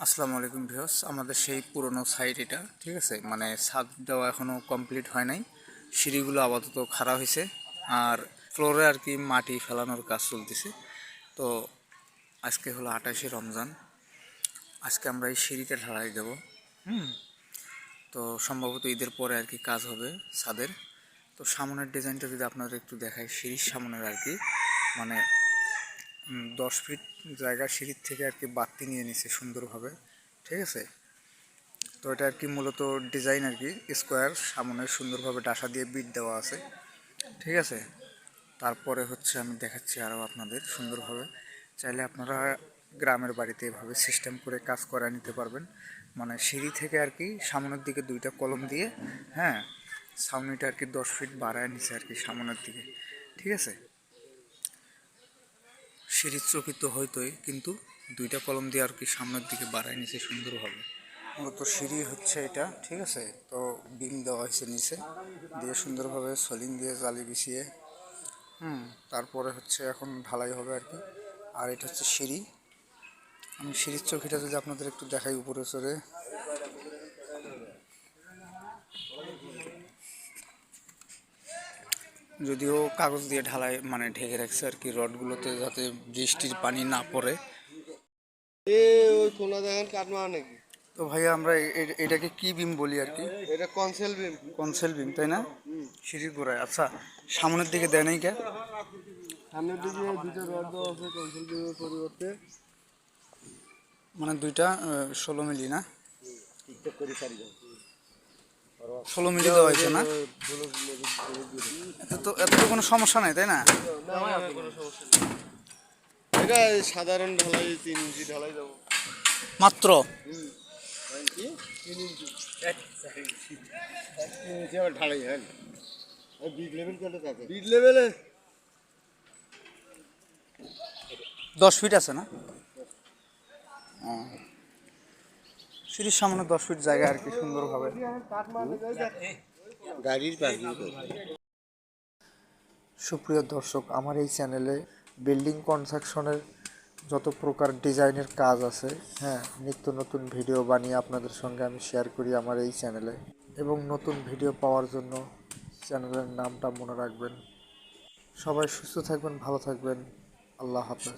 আসসালামু আলাইকুম ভিউয়ার্স, আমাদের সেই পুরনো সাইট এটা, ঠিক আছে। মানে ছাদ দেওয়া এখনও কমপ্লিট হয় নাই, সিঁড়িগুলো আপাতত খাড়া হয়েছে, আর ফ্লোরে আর কি মাটি ফেলানোর কাজ চলতেছে। তো আজকে হলো 28শে রমজান, আজকে আমরা এই সিঁড়িটা ঢালাই দেবো। তো সম্ভবত ঈদের পরে আর কি কাজ হবে ছাদের। তো সামনের ডিজাইনটা যদি আপনাদের একটু দেখাই, সিঁড়ির সামনের আর কি মানে 10 ফিট জায়গা সিঁড়ির থেকে আর কি বাড়তি নিয়ে নিছে সুন্দরভাবে, ঠিক আছে। তো এটা আর কি মূলত ডিজাইন আর কি স্কোয়ার, সামনে সুন্দরভাবে ডাসা দিয়ে বিট দেওয়া আছে, ঠিক আছে। তারপরে হচ্ছে আমি দেখাচ্ছি আরও আপনাদের সুন্দরভাবে। চাইলে আপনারা গ্রামের বাড়িতে এভাবে সিস্টেম করে কাজ করে নিতে পারবেন। মানে সিঁড়ি থেকে আর কি সামনের দিকে 2টা কলম দিয়ে, হ্যাঁ, ছাউনিটা আর কি 10 ফিট বাড়ায় নিছে আর কি সামনের দিকে, ঠিক আছে। সিঁড়ির চকি তো হয়তোই, কিন্তু 2টা কলম দিয়ে আর কি সামনের দিকে বাড়ায় নিছে সুন্দরভাবে। মূলত সিঁড়ি হচ্ছে এটা, ঠিক আছে। তো বিম দেওয়া হয়েছে নিচে দিয়ে সুন্দরভাবে সোলিং দিয়ে জালি বিছিয়ে, তারপরে হচ্ছে এখন ঢালাই হবে আর কি। আর এটা হচ্ছে সিঁড়ি। আমি সিঁড়ির চৌকিটা যদি আপনাদের একটু দেখাই উপরে চড়ে, যদিও কাগজ দিয়ে ঢালাই মানে ঢেকে রাখছে আর কি রডগুলোতে, যাতে বৃষ্টির পানি না পড়ে। তো ভাইয়া আমরা এটাকে কি বিম বলি আর কি? এটা কনসেল বিম। কনসেল বিম, তাই না? সিঁড়ির গোড়ায়। আচ্ছা, সামনের দিকে দেয় নাই কে? সামনের দিকে দুটো রড দেওয়া আছে কনসেল বিমের পরিবর্তে। মানে দুইটা 16 মিলি না, 16 মিলি দেওয়া হয়েছে না? এত তো কোনো সমস্যা নাই, তাই না? এটা সাধারণ ঢালাই 3 ইঞ্চি ঢালাই দেবো মাত্র। ঢালাই। হ্যাঁ, বিট লেভেল কত থাকে? বিট লেভেলে 10 ফিট আছে না? সিঁড়ির সামনে 10 ফিট জায়গা আর কি সুন্দরভাবে। গাড়ির পার্কিং। সুপ্রিয় দর্শক, আমার এই চ্যানেলে বিল্ডিং কনস্ট্রাকশনের যত প্রকার ডিজাইনের কাজ আছে, হ্যাঁ, নিত্য নতুন ভিডিও বানিয়ে আপনাদের সঙ্গে আমি শেয়ার করি আমার এই চ্যানেলে। এবং নতুন ভিডিও পাওয়ার জন্য চ্যানেলের নামটা মনে রাখবেন। সবাই সুস্থ থাকবেন, ভালো থাকবেন। আল্লাহ হাফেজ।